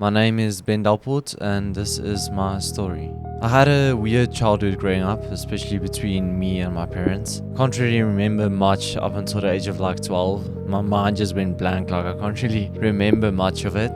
My name is Ben Dalport and this is my story. I had a weird childhood growing up, especially between me and my parents. Can't really remember much up until the age of like 12. My mind just went blank, like I can't really remember much of it.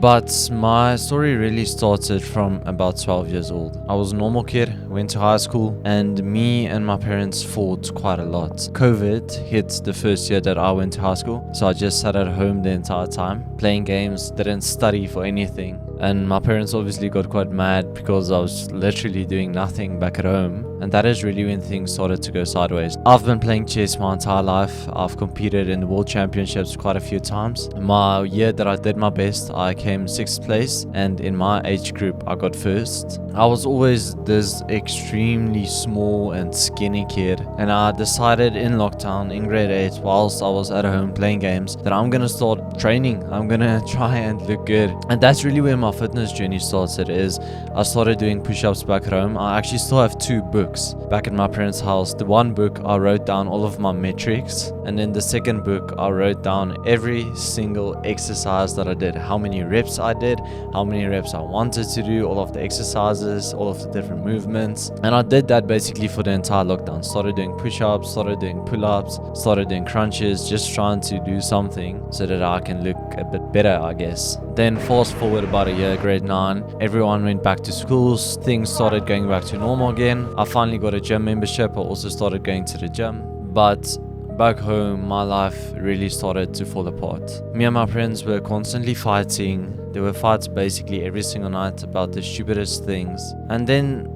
But my story really started from about 12 years old. I was a normal kid, went to high school, and me and my parents fought quite a lot. COVID hit the first year that I went to high school, so I just sat at home the entire time, playing games, didn't study for anything. And my parents obviously got quite mad because I was literally doing nothing back at home. And that is really when things started to go sideways. I've been playing chess my entire life. I've competed in the world championships quite a few times. My year that I did my best, I came 6th place. And in my age group, I got 1st. I was always this extremely small and skinny kid. And I decided in lockdown, in grade 8, whilst I was at home playing games, that I'm going to start training. I'm going to try and look good. And that's really where my fitness journey started. Is I started doing push-ups back at home. I actually still have 2 books back at my parents' house. The one book I wrote down all of my metrics, and then the second book I wrote down every single exercise that I did, how many reps I did, how many reps I wanted to do, all of the exercises, all of the different movements. And I did that basically for the entire lockdown. Started doing push-ups, started doing pull-ups, started doing crunches, just trying to do something so that I can look a bit better, I guess. Then fast forward about a year, grade 9, everyone went back to schools, things started going back to normal again. I finally got a gym membership. I also started going to the gym. But back home, my life really started to fall apart. Me and my friends were constantly fighting. There were fights basically every single night about the stupidest things. And then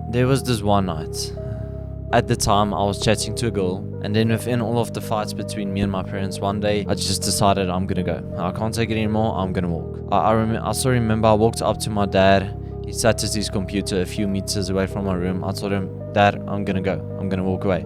there was this one night. At the time, I was chatting to a girl, and then within all of the fights between me and my parents, one day I just decided I'm gonna go. I can't take it anymore. I'm gonna walk. I still remember I walked up to my dad. He sat at his computer a few meters away from my room. I told him, "Dad, I'm gonna go. I'm gonna walk away."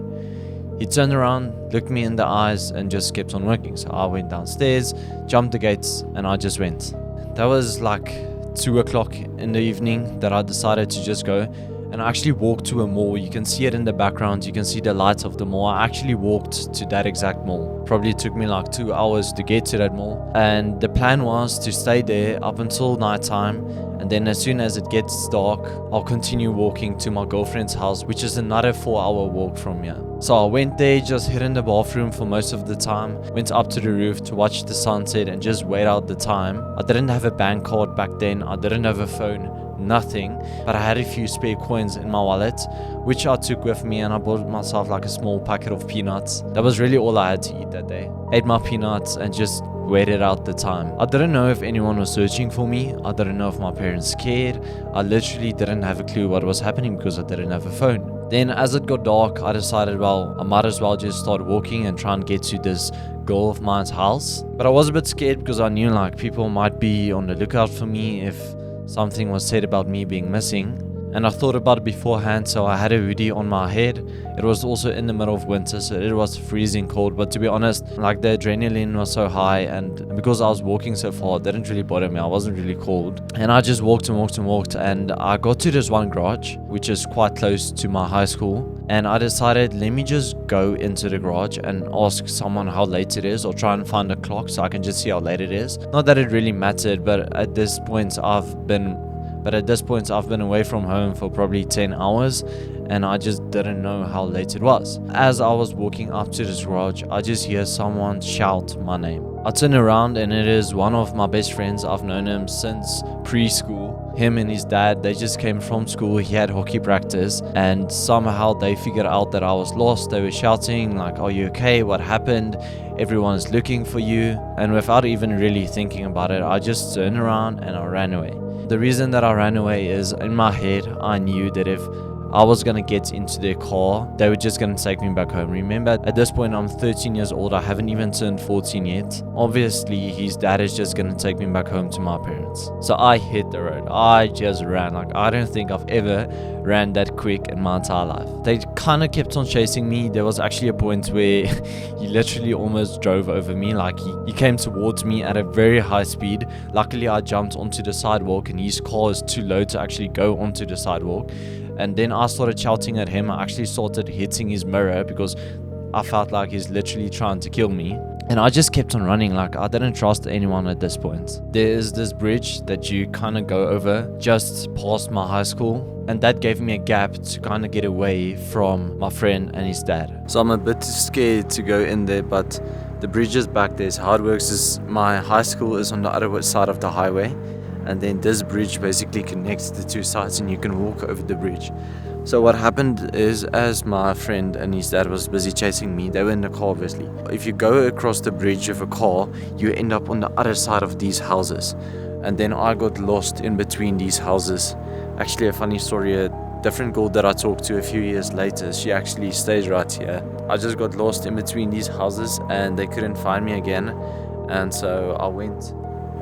He turned around, looked me in the eyes, and just kept on working. So I went downstairs, jumped the gates, and I just went. That was like 2 o'clock in the evening that I decided to just go. And I actually walked to a mall. You can see it in the background. You can see the lights of the mall. I actually walked to that exact mall. Probably took me like 2 hours to get to that mall. And the plan was to stay there up until nighttime. And then as soon as it gets dark, I'll continue walking to my girlfriend's house, which is another 4-hour walk from here. So I went there, just hid in the bathroom for most of the time. Went up to the roof to watch the sunset and just wait out the time. I didn't have a bank card back then. I didn't have a phone. Nothing, but I had a few spare coins in my wallet, which I took with me, and I bought myself like a small packet of peanuts. That was really all I had to eat that day. Ate my peanuts and just waited out the time. I didn't know if anyone was searching for me. I didn't know if my parents cared. I literally didn't have a clue what was happening because I didn't have a phone. Then as it got dark, I decided, well, I might as well just start walking and try and get to this girl of mine's house. But I was a bit scared because I knew like people might be on the lookout for me if something was said about me being missing. And I thought about it beforehand, so I had a hoodie on my head. It was also in the middle of winter, so it was freezing cold. But to be honest, like the adrenaline was so high, and because I was walking so far, it didn't really bother me. I wasn't really cold. And I just walked and walked and walked, and I got to this one garage, which is quite close to my high school. And I decided, let me just go into the garage and ask someone how late it is, or try and find a clock so I can just see how late it is. Not that it really mattered, but at this point I've been away from home for probably 10 hours, and I just didn't know how late it was. As I was walking up to this garage, I just hear someone shout my name. I turn around, and it is one of my best friends. I've known him since preschool. Him and his dad, they just came from school. He had hockey practice, and somehow they figured out that I was lost. They were shouting like, "Are you okay? What happened? Everyone is looking for you." And without even really thinking about it, I just turned around and I ran away. The reason that I ran away is, in my head, I knew that if I was going to get into their car, they were just going to take me back home. Remember, at this point, I'm 13 years old. I haven't even turned 14 yet. Obviously, his dad is just going to take me back home to my parents. So I hit the road. I just ran. Like, I don't think I've ever ran that quick in my entire life. They kind of kept on chasing me. There was actually a point where he literally almost drove over me. Like, he came towards me at a very high speed. Luckily, I jumped onto the sidewalk, and his car is too low to actually go onto the sidewalk. And then I started shouting at him. I actually started hitting his mirror because I felt like he's literally trying to kill me. And I just kept on running, like I didn't trust anyone at this point. There is this bridge that you kind of go over just past my high school, and that gave me a gap to kind of get away from my friend and his dad. So I'm a bit scared to go in there, but the bridge is back there. So how it works is my high school is on the other side of the highway, and then this bridge basically connects the two sides and you can walk over the bridge. So what happened is, as my friend and his dad was busy chasing me, they were in the car obviously. If you go across the bridge with a car, you end up on the other side of these houses. And then I got lost in between these houses. Actually, a funny story, a different girl that I talked to a few years later, she actually stays right here. I just got lost in between these houses and they couldn't find me again. And so I went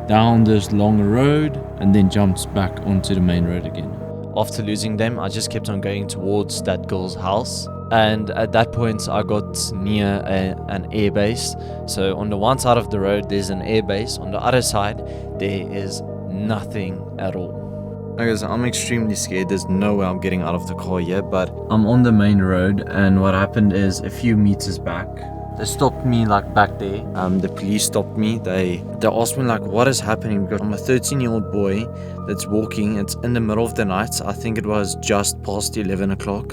down this long road and then jumped back onto the main road again. After losing them, I just kept on going towards that girl's house. And at that point, I got near an air base. So on the one side of the road, there's an air base. On the other side, there is nothing at all. Okay, so I'm extremely scared. There's no way I'm getting out of the car yet, but I'm on the main road. And what happened is, a few meters back, they stopped me like back there. The police stopped me. They asked me like, what is happening? Because I'm a 13-year-old boy that's walking. It's in the middle of the night. I think it was just past 11 o'clock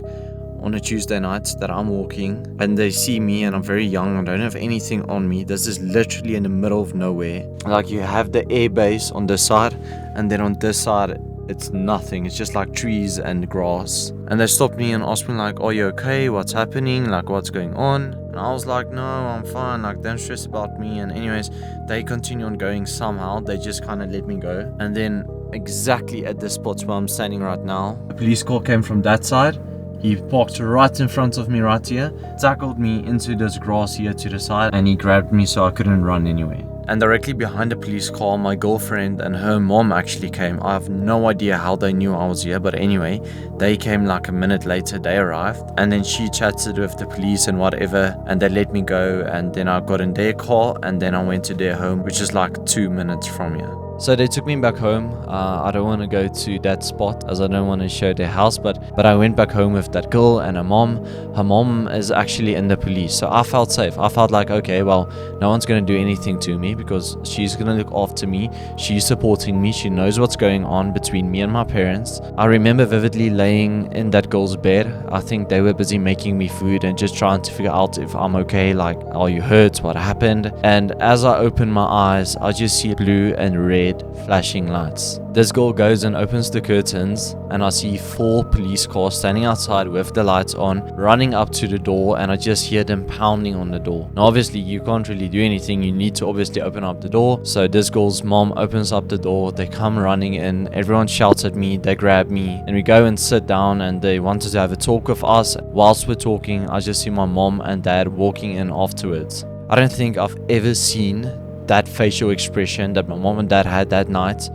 on a Tuesday night that I'm walking. And they see me and I'm very young. I don't have anything on me. This is literally in the middle of nowhere. Like you have the air base on this side, and then on this side, it's nothing. It's just like trees and grass. And they stopped me and asked me like, are you okay? What's happening? Like, what's going on? And I was like, no, I'm fine. Like, don't stress about me. And anyways, they continue on going somehow. They just kind of let me go. And then exactly at the spot where I'm standing right now, a police car came from that side. He parked right in front of me right here, tackled me into this grass here to the side, and he grabbed me so I couldn't run anyway. And directly behind the police car, my girlfriend and her mom actually came. I have no idea how they knew I was here, but anyway, they came like a minute later. They arrived, and then she chatted with the police and whatever, and they let me go. And then I got in their car, and then I went to their home, which is like 2 minutes from here. So they took me back home. I don't want to go to that spot as I don't want to show their house, but I went back home with that girl and her mom. Her mom is actually in the police, so I felt safe. I felt like, okay, well, no one's going to do anything to me because she's going to look after me. She's supporting me. She knows what's going on between me and my parents. I remember vividly laying in that girl's bed. I think they were busy making me food and just trying to figure out if I'm okay, like, are you hurt? What happened? And as I open my eyes, I just see blue and red flashing lights. This girl goes and opens the curtains, and I see 4 police cars standing outside with the lights on, running up to the door, and I just hear them pounding on the door. Now obviously you can't really do anything, you need to obviously open up the door. So this girl's mom opens up the door, they come running in, everyone shouts at me, they grab me, and we go and sit down, and they wanted to have a talk with us. Whilst we're talking, I just see my mom and dad walking in afterwards. I don't think I've ever seen that facial expression that my mom and dad had that night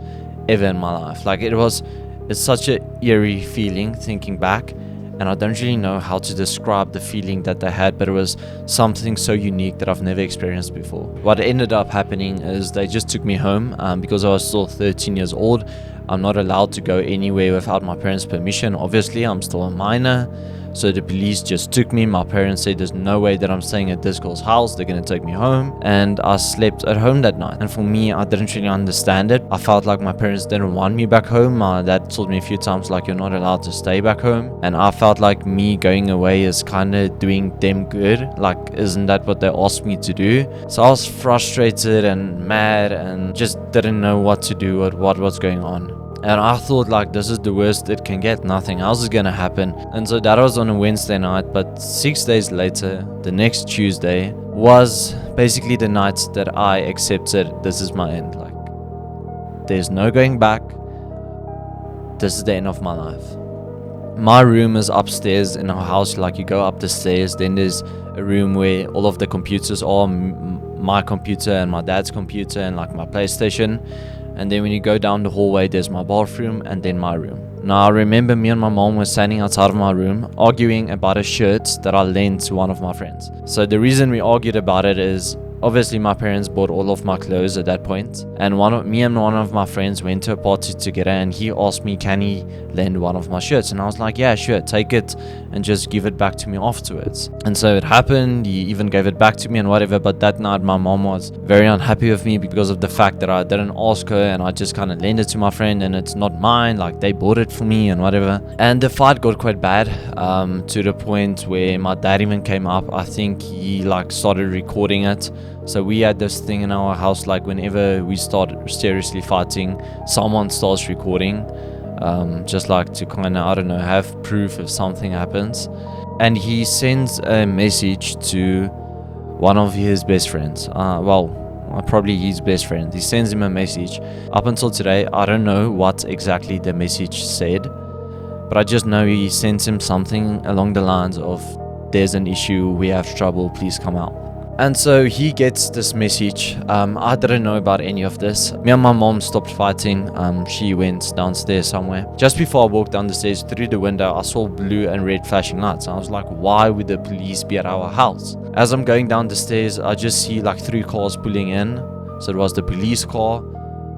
ever in my life. Like, it's such a eerie feeling thinking back, and I don't really know how to describe the feeling that they had, but it was something so unique that I've never experienced before. What ended up happening is they just took me home because I was still 13 years old. I'm not allowed to go anywhere without my parents' permission. Obviously, I'm still a minor. So the police just took me. My parents said there's no way that I'm staying at this girl's house. They're going to take me home. And I slept at home that night. And for me, I didn't really understand it. I felt like my parents didn't want me back home. My dad told me a few times like, you're not allowed to stay back home. And I felt like me going away is kind of doing them good. Like, isn't that what they asked me to do? So I was frustrated and mad and just didn't know what to do or what was going on. And I thought like, this is the worst it can get, nothing else is gonna happen. And so that was on a Wednesday night, but 6 days later, the next Tuesday, was basically the night that I accepted this is my end. Like, there's no going back. This is the end of my life. My room is upstairs in our house. Like, you go up the stairs, then there's a room where all of the computers are, my computer and my dad's computer and like my PlayStation. And then when you go down the hallway, there's my bathroom and then my room. Now, I remember me and my mom were standing outside of my room arguing about a shirt that I lent to one of my friends. So the reason we argued about it is Obviously, my parents bought all of my clothes at that point, and me and one of my friends went to a party together, and he asked me, can he lend one of my shirts? And I was like, yeah, sure, take it and just give it back to me afterwards. And so it happened. He even gave it back to me and whatever, but that night my mom was very unhappy with me because of the fact that I didn't ask her, and I just kind of lent it to my friend, and it's not mine, like they bought it for me and whatever. And the fight got quite bad, to the point where my dad even came up. I think he like started recording it. So we had this thing in our house, like whenever we start seriously fighting, someone starts recording, just like to kind of, I don't know, have proof if something happens. And he sends a message to one of his best friends. Probably his best friend. He sends him a message. Up until today, I don't know what exactly the message said, but I just know he sends him something along the lines of, there's an issue, we have trouble, please come out. And so he gets this message. I didn't know about any of this. Me and my mom stopped fighting. She went downstairs somewhere. Just before I walked down the stairs, through the window, I saw blue and red flashing lights. I was like, why would the police be at our house? As I'm going down the stairs, I just see like 3 cars pulling in. So it was the police car,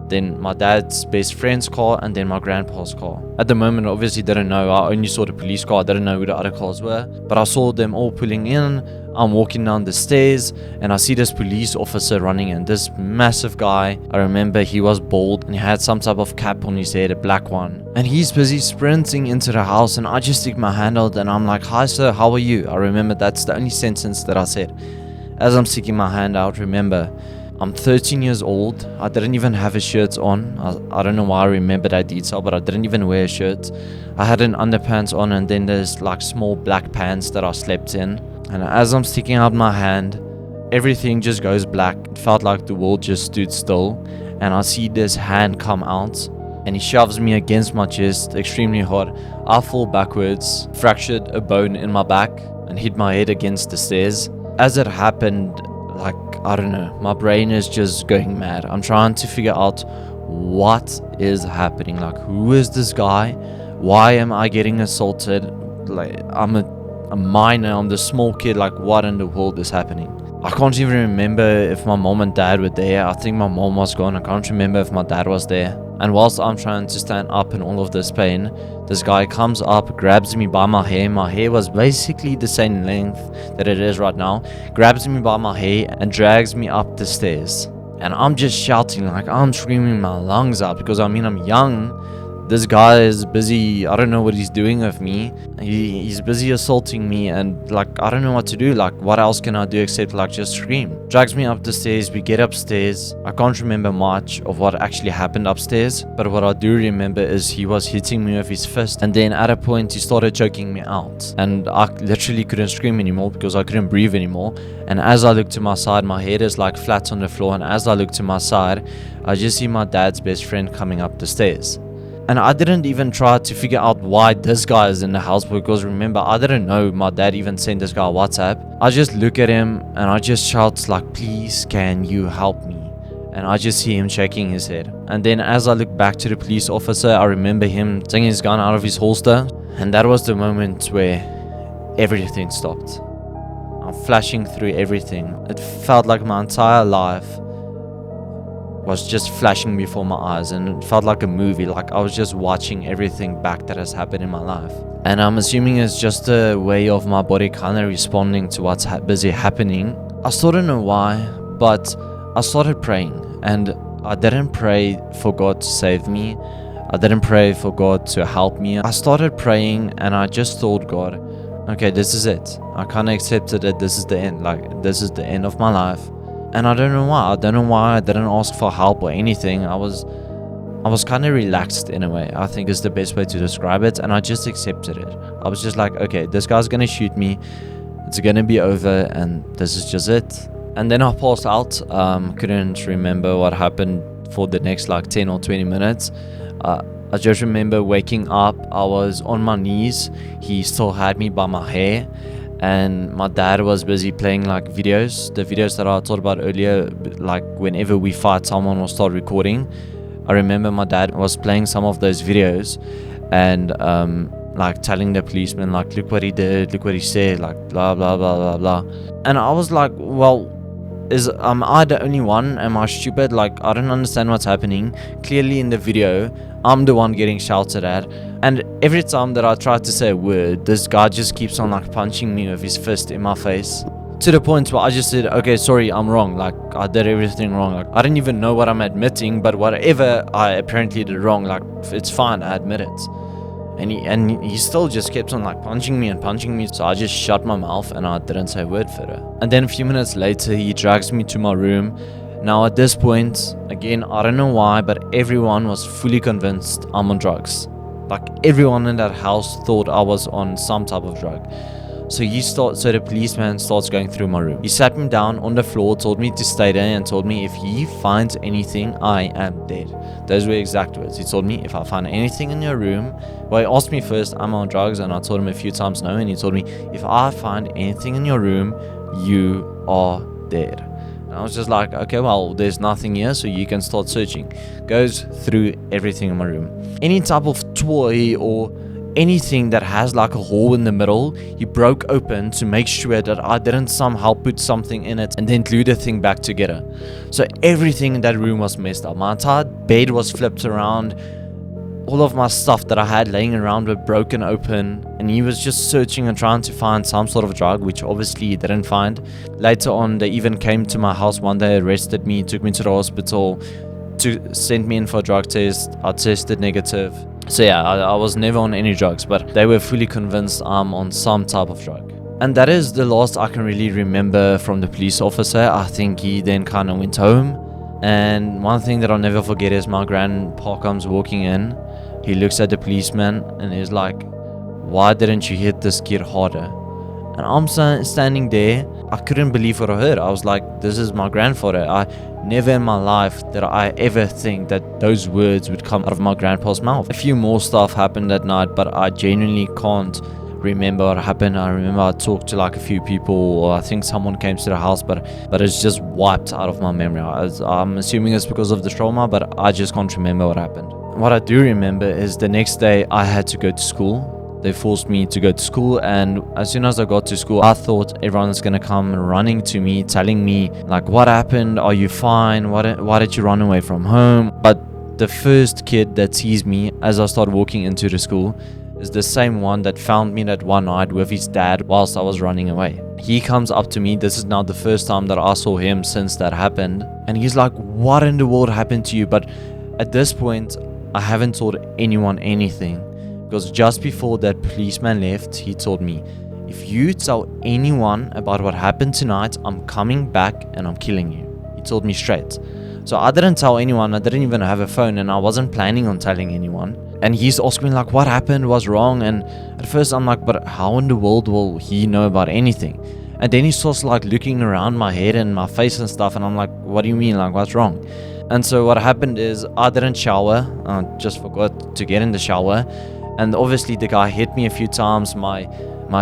then my dad's best friend's car, and then my grandpa's car. At the moment, I obviously didn't know. I only saw the police car. I didn't know who the other cars were, but I saw them all pulling in. I'm walking down the stairs and I see this police officer running in. This massive guy. I remember he was bald and he had some type of cap on his head, a black one. And he's busy sprinting into the house, and I just stick my hand out and I'm like, hi sir, how are you? I remember that's the only sentence that I said. As I'm sticking my hand out, remember, I'm 13 years old. I didn't even have a shirt on. I don't know why I remember that detail, but I didn't even wear a shirt. I had an underpants on, and then there's like small black pants that I slept in. And as I'm sticking out my hand, everything just goes black. It felt like the world just stood still. And I see this hand come out, and he shoves me against my chest extremely hard. I fall backwards, fractured a bone in my back, and hit my head against the stairs. As it happened, like, I don't know, my brain is just going mad. I'm trying to figure out what is happening. Like, who is this guy? Why am I getting assaulted? Like, I'm a minor, I'm the small kid. Like, what in the world is happening? I can't even remember if my mom and dad were there. I think my mom was gone. I can't remember if my dad was there. And whilst I'm trying to stand up in all of this pain, this guy comes up, grabs me by my hair. My hair was basically the same length that it is right now. Grabs me by my hair and drags me up the stairs. And I'm just shouting, like I'm screaming my lungs out, because I mean, I'm young. This guy is busy, I don't know what he's doing with me. He's busy assaulting me, and like, I don't know what to do. Like, what else can I do except like just scream? Drags me up the stairs, we get upstairs. I can't remember much of what actually happened upstairs, but what I do remember is he was hitting me with his fist, and then at a point he started choking me out. And I literally couldn't scream anymore because I couldn't breathe anymore. And as I look to my side, my head is like flat on the floor, and as I look to my side, I just see my dad's best friend coming up the stairs. And I didn't even try to figure out why this guy is in the house, because remember, I didn't know my dad even sent this guy a WhatsApp. I just look at him and I just shout like, please can you help me? And I just see him shaking his head. And then as I look back to the police officer, I remember him taking his gun out of his holster. And that was the moment where everything stopped. I'm flashing through everything. It felt like my entire life was just flashing before my eyes, and it felt like a movie. Like I was just watching everything back that has happened in my life. And I'm assuming it's just a way of my body kind of responding to what's busy happening. I still don't know why, but I started praying, and I didn't pray for God to save me. I didn't pray for God to help me. I started praying, and I just told God, okay, this is it. I kind of accepted that this is the end. Like, this is the end of my life. And I don't know why. I don't know why I didn't ask for help or anything. I was kind of relaxed in a way, I think is the best way to describe it. And I just accepted it. I was just like, okay, this guy's going to shoot me. It's going to be over, and this is just it. And then I passed out. Couldn't remember what happened for the next like 10 or 20 minutes. I just remember waking up. I was on my knees. He still had me by my hair. And my dad was busy playing like videos, the videos that I talked about earlier. Like whenever we fight, someone will start recording. I remember my dad was playing some of those videos, and like telling the policeman, like, look what he did, look what he said, like blah blah blah blah blah. And I was like, well, am I the only one? Am I stupid? Like, I don't understand what's happening. Clearly in the video, I'm the one getting shouted at. And every time that I try to say a word, this guy just keeps on like punching me with his fist in my face. To the point where I just said, okay, sorry, I'm wrong. Like, I did everything wrong. Like, I didn't even know what I'm admitting, but whatever I apparently did wrong, like, it's fine, I admit it. And he still just kept on like punching me. So I just shut my mouth and I didn't say a word further. And then a few minutes later, he drags me to my room. Now at this point, again, I don't know why, but everyone was fully convinced I'm on drugs. Like, everyone in that house thought I was on some type of drug. So the policeman starts going through my room. He sat me down on the floor, told me to stay there, and told me if he finds anything, I am dead. Those were exact words. He told me if I find anything in your room, well, he asked me first, am I on drugs? And I told him a few times no, and he told me if I find anything in your room, you are dead. And I was just like, okay, well, there's nothing here, so you can start searching. Goes through everything in my room. Any type of toy or anything that has like a hole in the middle, he broke open to make sure that I didn't somehow put something in it and then glue the thing back together. So everything in that room was messed up. My entire bed was flipped around. All of my stuff that I had laying around were broken open, and he was just searching and trying to find some sort of drug, which obviously he didn't find. Later on, they even came to my house one day, arrested me, took me to the hospital, to send me in for a drug test. I tested negative. So yeah, I was never on any drugs, but they were fully convinced I'm on some type of drug. And that is the last I can really remember from the police officer. I think he then kind of went home. And one thing that I'll never forget is my grandpa comes walking in. He looks at the policeman and he's like, why didn't you hit this kid harder? And I'm standing there. I couldn't believe what I heard. I was like, this is my grandfather. I never in my life did I ever think that those words would come out of my grandpa's mouth. A few more stuff happened that night, but I genuinely can't remember what happened. I remember I talked to like a few people, or I think someone came to the house, but it's just wiped out of my memory. I'm assuming it's because of the trauma, but I just can't remember what happened. What I do remember is the next day I had to go to school. They forced me to go to school, and as soon as I got to school, I thought everyone's gonna come running to me, telling me like, what happened? Are you fine? Why did you run away from home? But the first kid that sees me as I start walking into the school is the same one that found me that one night with his dad whilst I was running away. He comes up to me. This is now the first time that I saw him since that happened, and he's like, what in the world happened to you? But at this point, I haven't told anyone anything. Because just before that policeman left, he told me, if you tell anyone about what happened tonight, I'm coming back and I'm killing you. He told me straight. So I didn't tell anyone. I didn't even have a phone, and I wasn't planning on telling anyone. And he's asking me like, what happened? What's wrong? And at first I'm like, but how in the world will he know about anything? And then he starts like looking around my head and my face and stuff, and I'm like, what do you mean? Like, what's wrong? And so what happened is I didn't shower. I just forgot to get in the shower. And obviously the guy hit me a few times. My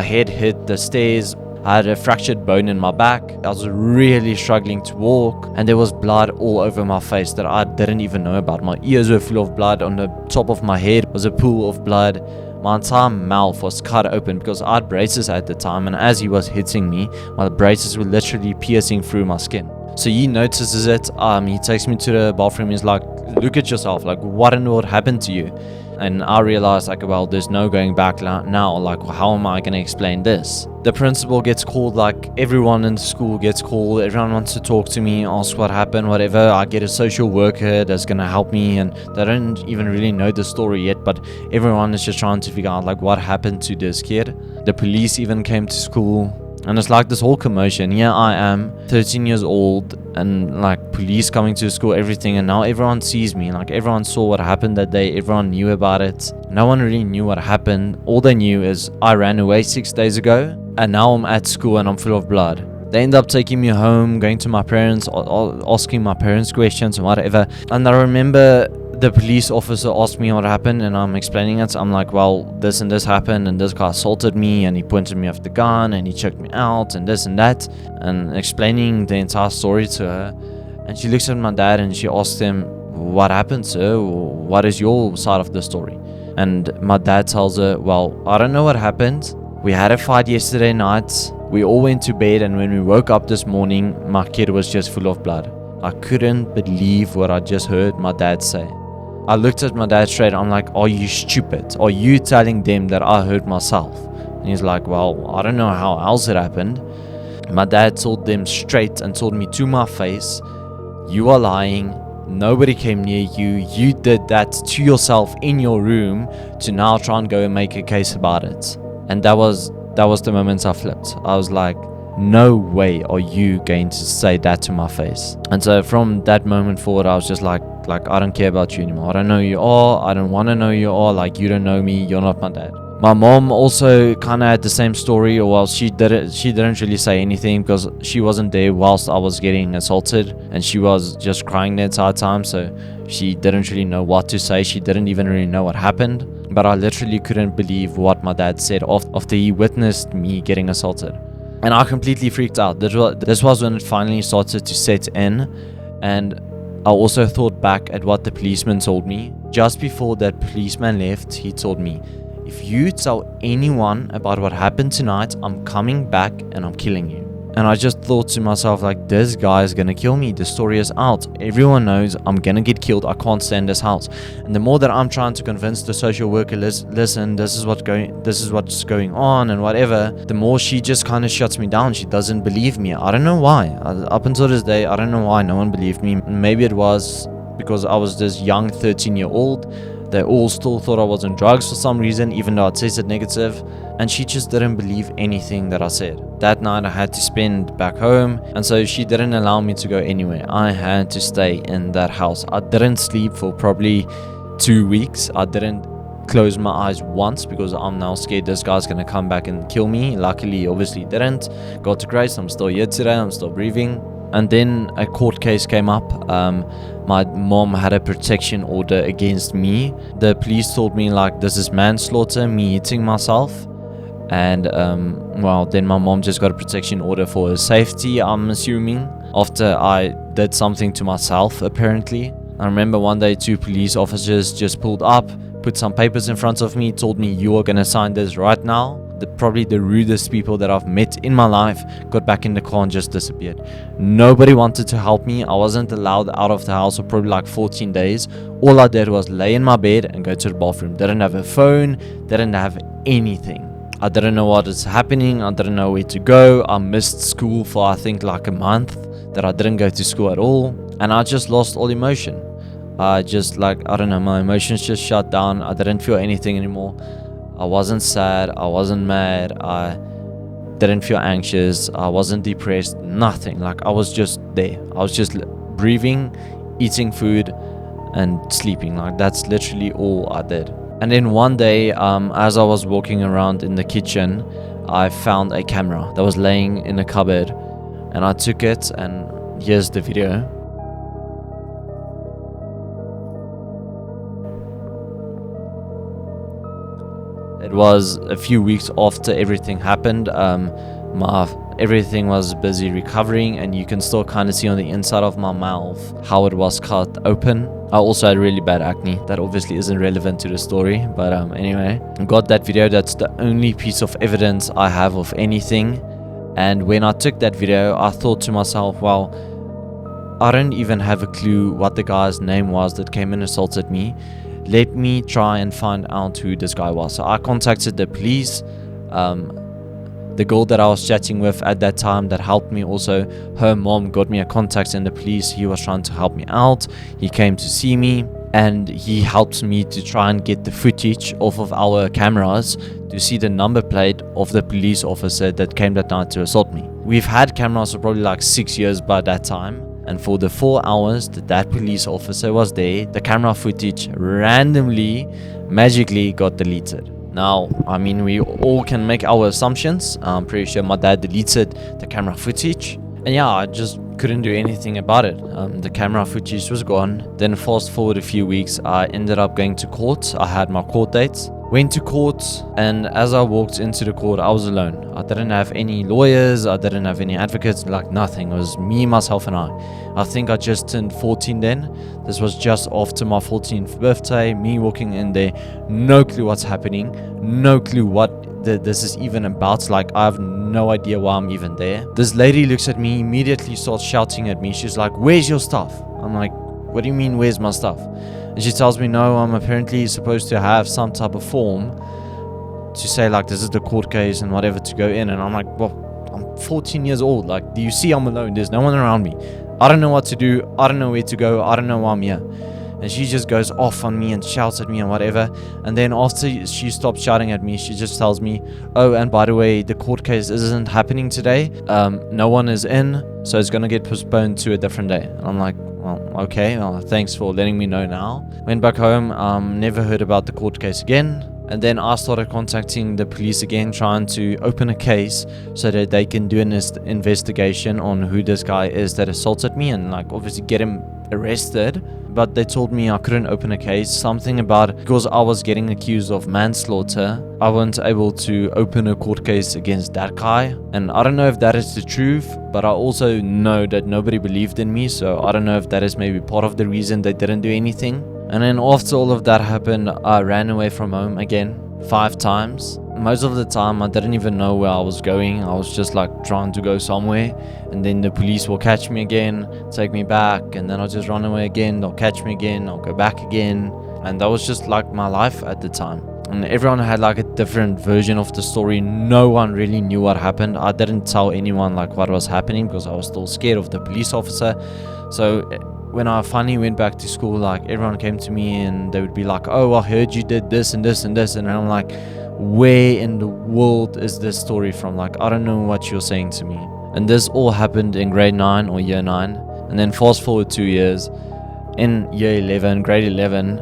head hit the stairs. I had a fractured bone in my back. I was really struggling to walk, and there was blood all over my face that I didn't even know about. My ears were full of blood. On the top of my head was a pool of blood. My entire mouth was cut open because I had braces at the time, and as he was hitting me, my braces were literally piercing through my skin. So he notices it. He takes me to the bathroom. He's like, look at yourself. Like, what in the world happened to you? And I realized, like, well, there's no going back now. Like, how am I going to explain this? The principal gets called, like, everyone in the school gets called. Everyone wants to talk to me, ask what happened, whatever. I get a social worker that's going to help me, and they don't even really know the story yet, but everyone is just trying to figure out, like, what happened to this kid. The police even came to school. And it's like this whole commotion. Here I am, 13 years old, and like police coming to school, everything. And now everyone sees me. Like, everyone saw what happened that day. Everyone knew about it. No one really knew what happened. All they knew is I ran away 6 days ago, and now I'm at school and I'm full of blood. They end up taking me home, going to my parents, asking my parents questions and whatever. And I remember the police officer asked me what happened, and I'm explaining it. I'm like, well, this and this happened, and this guy assaulted me, and he pointed me with the gun, and he checked me out, and this and that, and explaining the entire story to her. And she looks at my dad and she asks him, what happened, sir? What is your side of the story? And my dad tells her, well, I don't know what happened. We had a fight yesterday night. We all went to bed, and when we woke up this morning, my kid was just full of blood. I couldn't believe what I just heard my dad say. I looked at my dad straight. I'm like, are you stupid? Are you telling them that I hurt myself? And he's like, well, I don't know how else it happened. My dad told them straight and told me to my face, you are lying. Nobody came near you. You did that to yourself in your room to now try and go and make a case about it. And that was the moment I flipped. I was like, no way are you going to say that to my face. And so from that moment forward, I was just like I don't care about you anymore. I don't know who you are. I don't want to know who you are. Like, you don't know me. You're not my dad. My mom also kind of had the same story, or well, she didn't really say anything because she wasn't there whilst I was getting assaulted, and she was just crying the entire time, so she didn't really know what to say. She didn't even really know what happened. But I literally couldn't believe what my dad said after he witnessed me getting assaulted. And I completely freaked out. This was when it finally started to set in. And I also thought back at what the policeman told me. Just before that policeman left, he told me, if you tell anyone about what happened tonight, I'm coming back and I'm killing you. And I just thought to myself, like, this guy is gonna kill me. The story is out. Everyone knows I'm gonna get killed. I can't stay in this house. And the more that I'm trying to convince the social worker, listen, this is what's going on and whatever, the more she just kind of shuts me down. She doesn't believe me. I don't know why. Up until this day, I don't know why no one believed me. Maybe it was because I was this young 13-year-old. They all still thought I was on drugs for some reason, even though I tested negative. And she just didn't believe anything that I said. That night I had to spend back home, and so she didn't allow me to go anywhere. I had to stay in that house. I didn't sleep for probably 2 weeks. I didn't close my eyes once because I'm now scared this guy's gonna come back and kill me. Luckily, obviously didn't. God to grace, I'm still here today. I'm still breathing. And then a court case came up. My mom had a protection order against me. The police told me, like, this is manslaughter, me hitting myself. And well, then my mom just got a protection order for her safety, I'm assuming, after I did something to myself, apparently. I remember one day 2 police officers just pulled up, put some papers in front of me, told me, you are gonna sign this right now. Probably the rudest people that I've met in my life got back in the car and just disappeared. Nobody wanted to help me. I wasn't allowed out of the house for probably like 14 days. All I did was lay in my bed and go to the bathroom. Didn't have a phone, didn't have anything. I didn't know what is happening. I didn't know where to go. I missed school for I think like a month that I didn't go to school at all. And I just lost all emotion. I don't know, my emotions just shut down. I didn't feel anything anymore. I wasn't sad, I wasn't mad, I didn't feel anxious, I wasn't depressed, nothing. Like, I was just there. I was just breathing, eating food, and sleeping. Like, that's literally all I did. And then one day, as I was walking around in the kitchen, I found a camera that was laying in a cupboard, and I took it, and here's the video. It was a few weeks after everything happened. Everything was busy recovering, and you can still kind of see on the inside of my mouth how it was cut open. I also had really bad acne. That obviously isn't relevant to the story, but anyway, I got that video. That's the only piece of evidence I have of anything. And when I took that video, I thought to myself, well, I don't even have a clue what the guy's name was that came and assaulted me. Let me try and find out who this guy was. So I contacted the police. The girl that I was chatting with at that time that helped me also, her mom got me a contact in the police. He was trying to help me out. He came to see me, and he helped me to try and get the footage off of our cameras to see the number plate of the police officer that came that night to assault me. We've had cameras for probably like 6 years by that time. And for the 4 hours that police officer was there, the camera footage randomly, magically got deleted. Now, I mean, we all can make our assumptions. I'm pretty sure my dad deleted the camera footage. And yeah, I just couldn't do anything about it. The camera footage was gone. Then fast forward a few weeks, I ended up going to court. I had my court dates. Went to court, and as I walked into the court, I was alone. I didn't have any lawyers, I didn't have any advocates, like nothing. It was me, myself, and I. I think I just turned 14 then. This was just after my 14th birthday, me walking in there, no clue what's happening, no clue what this is even about. Like, I have no idea why I'm even there. This lady looks at me, immediately starts shouting at me. She's like, "Where's your stuff?" I'm like, "What do you mean, where's my stuff?" And she tells me, "No, I'm apparently supposed to have some type of form to say like this is the court case and whatever to go in." And I'm like, "Well, I'm 14 years old. Like, do you see I'm alone? There's no one around me. I don't know what to do. I don't know where to go. I don't know why I'm here." And she just goes off on me and shouts at me and whatever. And then after she stops shouting at me, she just tells me, "Oh, and by the way, the court case isn't happening today. No one is in, so it's going to get postponed to a different day." And I'm like, "Well, okay. Well, thanks for letting me know now." Went back home, never heard about the court case again. And then I started contacting the police again, trying to open a case so that they can do an investigation on who this guy is that assaulted me and like obviously get him arrested. But they told me I couldn't open a case. Something about because I was getting accused of manslaughter, I wasn't able to open a court case against that guy. And I don't know if that is the truth, but I also know that nobody believed in me. So I don't know if that is maybe part of the reason they didn't do anything. And then after all of that happened, I ran away from home again 5 times. Most of the time I didn't even know where I was going. I was just like trying to go somewhere, and then the police will catch me again, take me back, and then I'll just run away again. They'll catch me again, I'll go back again. And that was just like my life at the time. And everyone had like a different version of the story. No one really knew what happened. I didn't tell anyone like what was happening because I was still scared of the police officer. So when I finally went back to school, like everyone came to me and they would be like, "Oh, I heard you did this and this and this." And I'm like, where in the world is this story from? Like, I don't know what you're saying to me. And this all happened in grade 9 or year 9. And then fast forward 2 years, in year 11, grade 11,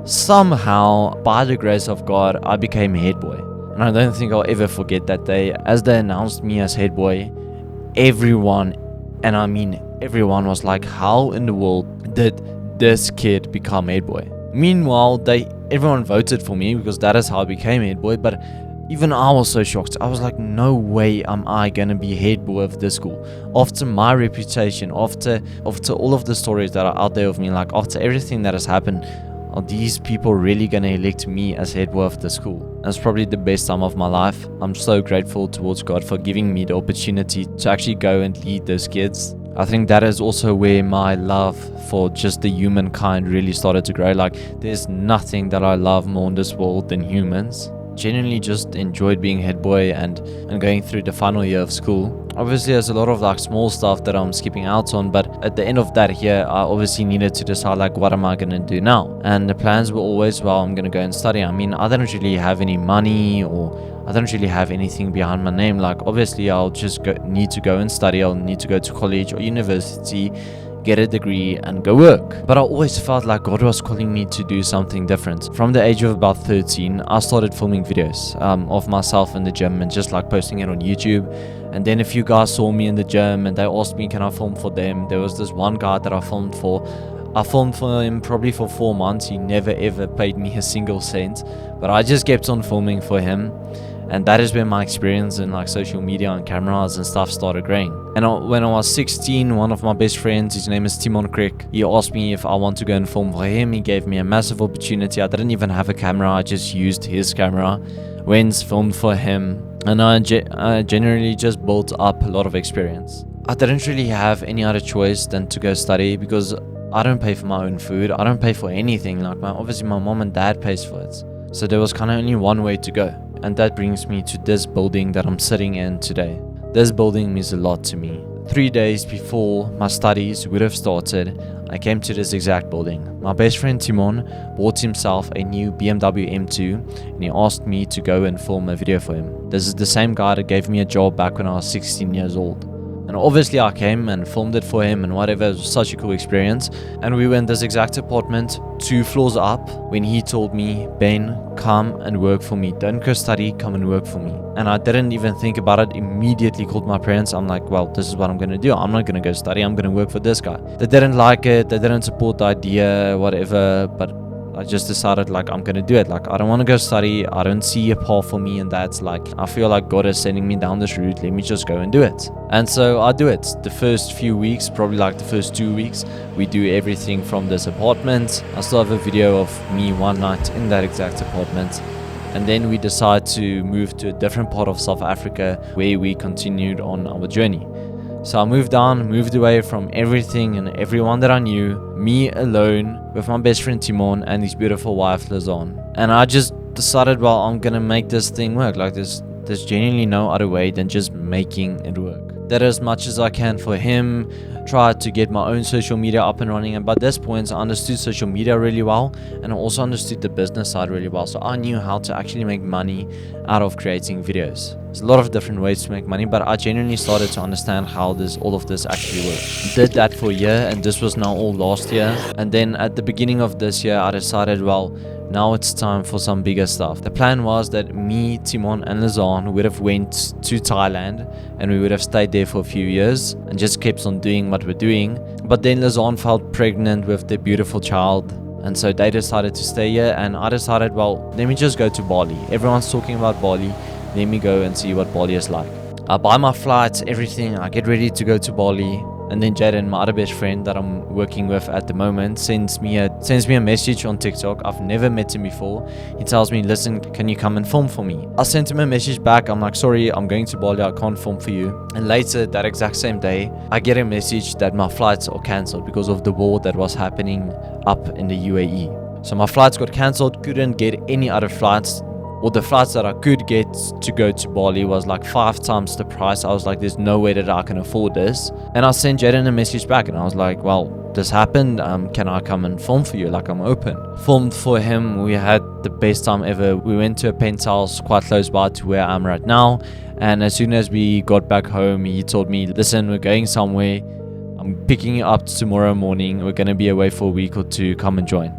somehow, by the grace of God, I became head boy. And I don't think I'll ever forget that day. As they announced me as head boy, everyone, and I mean everyone, was like, how in the world did this kid become head boy? Meanwhile, everyone voted for me because that is how I became head boy. But even I was so shocked. I was like, no way am I gonna be head boy of this school. After my reputation, after all of the stories that are out there of me, like after everything that has happened, are these people really gonna elect me as head boy of the school? That's probably the best time of my life. I'm so grateful towards God for giving me the opportunity to actually go and lead those kids. I think that is also where my love for just the humankind really started to grow. Like, there's nothing that I love more in this world than humans. Genuinely just enjoyed being head boy and going through the final year of school. Obviously, there's a lot of like small stuff that I'm skipping out on, but at the end of that year, I obviously needed to decide like, what am I going to do now? And the plans were always, well, I'm going to go and study. I mean, I don't really have any money, or I don't really have anything behind my name. Like, obviously, I'll just need to go and study. I'll need to go to college or university, get a degree and go work. But I always felt like God was calling me to do something different. From the age of about 13, I started filming videos of myself in the gym and just like posting it on YouTube. And then a few guys saw me in the gym and they asked me, can I film for them? There was this one guy that I filmed for. I filmed for him probably for 4 months. He never ever paid me a single cent, but I just kept on filming for him. And that is when my experience in like social media and cameras and stuff started growing. And when I was 16, one of my best friends, his name is Timon Crick, he asked me if I want to go and film for him. He gave me a massive opportunity. I didn't even have a camera. I just used his camera. Went, filmed for him. And I generally just built up a lot of experience. I didn't really have any other choice than to go study because I don't pay for my own food. I don't pay for anything. Like obviously my mom and dad pays for it. So there was kind of only one way to go. And that brings me to this building that I'm sitting in today. This building means a lot to me. 3 days before my studies would have started, I came to this exact building. My best friend Timon bought himself a new BMW M2 and he asked me to go and film a video for him. This is the same guy that gave me a job back when I was 16 years old. And obviously I came and filmed it for him and whatever. It was such a cool experience. And we were in this exact apartment 2 floors up when he told me, Ben, come and work for me. Don't go study, come and work for me. And I didn't even think about it. Immediately called my parents. I'm like, well, this is what I'm going to do. I'm not going to go study. I'm going to work for this guy. They didn't like it. They didn't support the idea, whatever. But I just decided like I'm gonna do it. Like I don't want to go study. I don't see a path for me, and that's like I feel like God is sending me down this route. Let me just go and do it. And so I do it. The first few weeks, probably like the first 2 weeks, we do everything from this apartment. I still have a video of me one night in that exact apartment. And then we decided to move to a different part of South Africa where we continued on our journey. So I moved away from everything and everyone that I knew, me alone with my best friend Timon and his beautiful wife Lazan. And I just decided, well, I'm gonna make this thing work. Like there's genuinely no other way than just making it work. Did as much as I can for him, tried to get my own social media up and running, and by this point I understood social media really well, and I also understood the business side really well, so I knew how to actually make money out of creating videos. There's a lot of different ways to make money, but I genuinely started to understand how all of this actually works. Did that for a year, and this was now all last year, and then at the beginning of this year I decided, well, now it's time for some bigger stuff. The plan was that me, Timon and Lazan would have went to Thailand and we would have stayed there for a few years and just kept on doing what we're doing. But then Lazan felt pregnant with their beautiful child, and so they decided to stay here, and I decided, well, let me just go to Bali. Everyone's talking about Bali. Let me go and see what Bali is like. I buy my flights, everything. I get ready to go to Bali. And then Jaden, my other best friend that I'm working with at the moment, sends me a message on TikTok. I've never met him before. He tells me, listen, can you come and film for me? I sent him a message back. I'm like, sorry, I'm going to Bali. I can't film for you. And later, that exact same day, I get a message that my flights are cancelled because of the war that was happening up in the UAE. So my flights got cancelled. Couldn't get any other flights. Or the flights that I could get to go to Bali was like 5 times the price. I was like, there's no way that I can afford this. And I sent Jaden a message back and I was like, well, this happened. Can I come and film for you? Like, I'm open. Filmed for him. We had the best time ever. We went to a penthouse quite close by to where I'm right now. And as soon as we got back home, he told me, listen, we're going somewhere. I'm picking you up tomorrow morning. We're going to be away for a week or two. Come and join.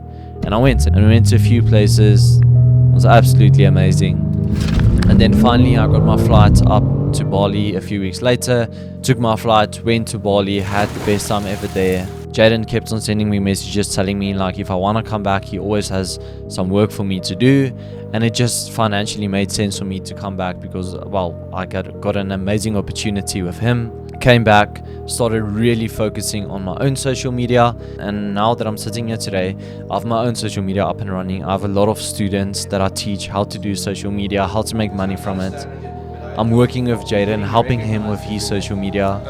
And I went. And we went to a few places. It was absolutely amazing. And then finally I got my flight up to Bali a few weeks later. Took my flight, went to Bali, had the best time ever there. Jaden kept on sending me messages telling me like if I want to come back, he always has some work for me to do. And it just financially made sense for me to come back because, well, I got an amazing opportunity with him. Came back, started really focusing on my own social media, and now that I'm sitting here today, I have my own social media up and running. I have a lot of students that I teach how to do social media, how to make money from it. I'm working with Jaden, helping him with his social media.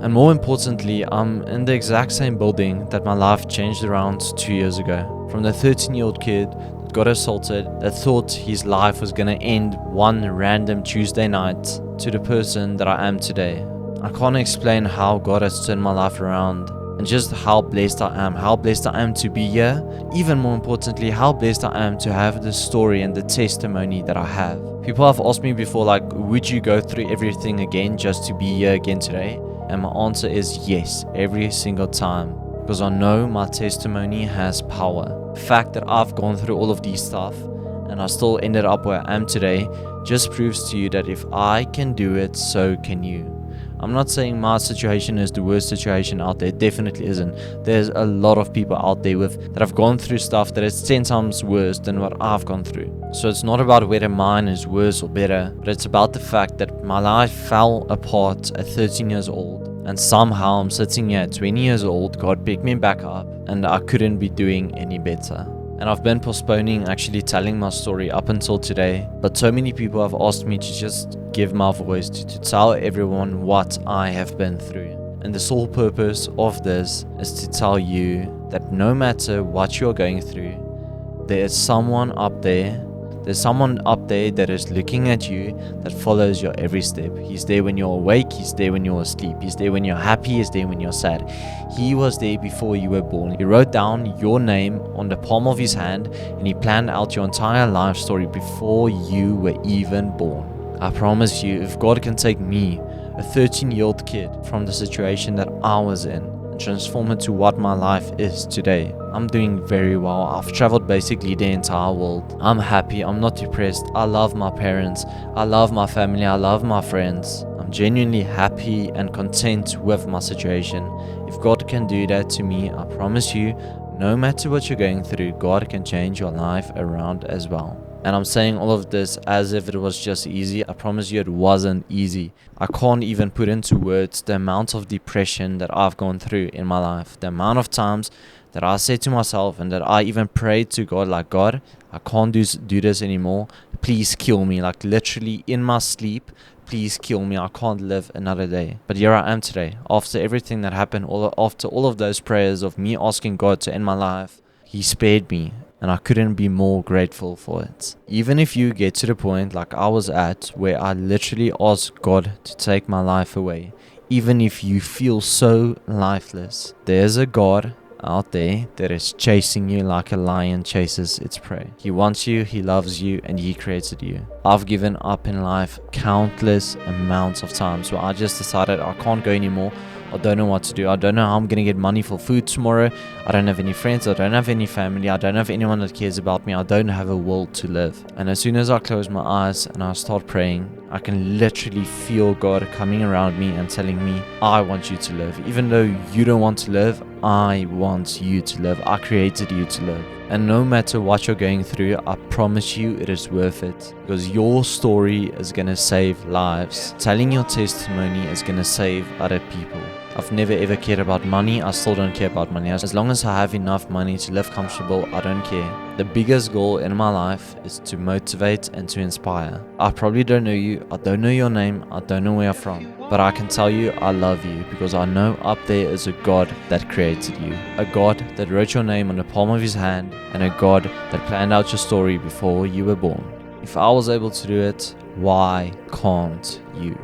And more importantly, I'm in the exact same building that my life changed around 2 years ago. From the 13-year-old kid that got assaulted, that thought his life was gonna end one random Tuesday night, to the person that I am today. I can't explain how God has turned my life around and just how blessed I am to be here. Even more importantly, how blessed I am to have the story and the testimony that I have. People have asked me before, like, would you go through everything again just to be here again today? And my answer is yes, every single time. Because I know my testimony has power. The fact that I've gone through all of these stuff and I still ended up where I am today just proves to you that if I can do it, so can you. I'm not saying my situation is the worst situation out there. It definitely isn't. There's a lot of people out there that have gone through stuff that is 10 times worse than what I've gone through. So it's not about whether mine is worse or better, but it's about the fact that my life fell apart at 13 years old. And somehow I'm sitting here at 20 years old. God picked me back up and I couldn't be doing any better. And I've been postponing actually telling my story up until today. But so many people have asked me to just give my voice, to tell everyone what I have been through. And the sole purpose of this is to tell you that no matter what you're going through, there is someone up there. There's someone up there that is looking at you, that follows your every step. He's there when you're awake, he's there when you're asleep, he's there when you're happy, he's there when you're sad. He was there before you were born. He wrote down your name on the palm of his hand and he planned out your entire life story before you were even born. I promise you, if God can take me, a 13-year-old kid, from the situation that I was in and transform it to what my life is today, I'm doing very well. I've traveled basically the entire world. I'm happy. I'm not depressed. I love my parents. I love my family. I love my friends. I'm genuinely happy and content with my situation. If God can do that to me, I promise you, no matter what you're going through, God can change your life around as well. And I'm saying all of this as if it was just easy. I promise you it wasn't easy. I can't even put into words the amount of depression that I've gone through in my life. The amount of times that I said to myself and that I even prayed to God, like, God, I can't do this anymore. Please kill me. Like literally in my sleep, please kill me. I can't live another day. But here I am today. After everything that happened, after all of those prayers of me asking God to end my life, He spared me. And I couldn't be more grateful for it. Even if you get to the point like I was at, where I literally asked God to take my life away, even if you feel so lifeless, there's a God out there that is chasing you like a lion chases its prey. He wants you, He loves you, and He created you. I've given up in life countless amounts of times where I just decided I can't go anymore. I don't know what to do. I don't know how I'm going to get money for food tomorrow. I don't have any friends. I don't have any family. I don't have anyone that cares about me. I don't have a will to live. And as soon as I close my eyes and I start praying, I can literally feel God coming around me and telling me, I want you to live. Even though you don't want to live, I want you to live. I created you to live. And no matter what you're going through, I promise you it is worth it. Because your story is going to save lives. Telling your testimony is going to save other people. I've never ever cared about money. I still don't care about money. As long as I have enough money to live comfortable, I don't care. The biggest goal in my life is to motivate and to inspire. I probably don't know you. I don't know your name. I don't know where you're from. But I can tell you I love you because I know up there is a God that created you. A God that wrote your name on the palm of His hand, and a God that planned out your story before you were born. If I was able to do it, why can't you?